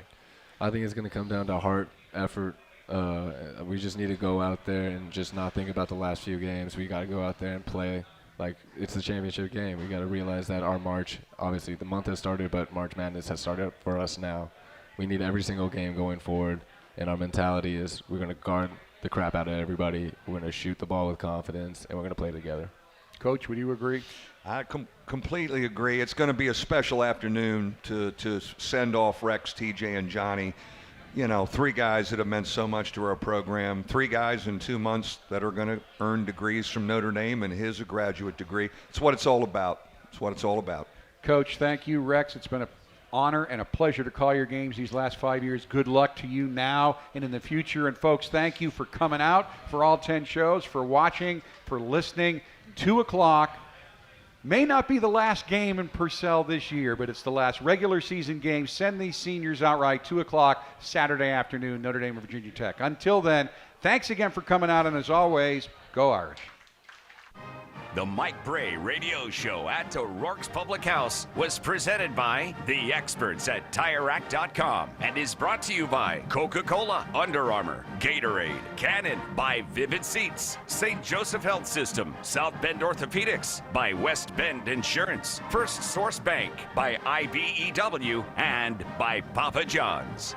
I think it's going to come down to heart, effort. We just need to go out there and just not think about the last few games. We got to go out there and play like it's the championship game. We got to realize that our March, obviously the month has started, but March Madness has started for us now. We need every single game going forward, and our mentality is we're going to guard the crap out of everybody. We're going to shoot the ball with confidence, and we're going to play together. Coach, would you agree? I completely agree. It's going to be a special afternoon to send off Rex, TJ, and Johnny. You know, 3 guys that have meant so much to our program, 3 guys in 2 months that are going to earn degrees from Notre Dame, and his a graduate degree. It's what it's all about. It's what it's all about. Coach, thank you, Rex. It's been an honor and a pleasure to call your games these last 5 years. Good luck to you now and in the future. And, folks, thank you for coming out for all 10 shows, for watching, for listening. 2 o'clock. May not be the last game in Purcell this year, but it's the last regular season game. Send these seniors outright, 2 o'clock Saturday afternoon, Notre Dame and Virginia Tech. Until then, thanks again for coming out, and as always, go Irish. The Mike Brey Radio Show at O'Rourke's Public House was presented by the experts at TireRack.com and is brought to you by Coca-Cola, Under Armour, Gatorade, Cannon, by Vivid Seats, St. Joseph Health System, South Bend Orthopedics, by West Bend Insurance, First Source Bank, by IBEW, and by Papa John's.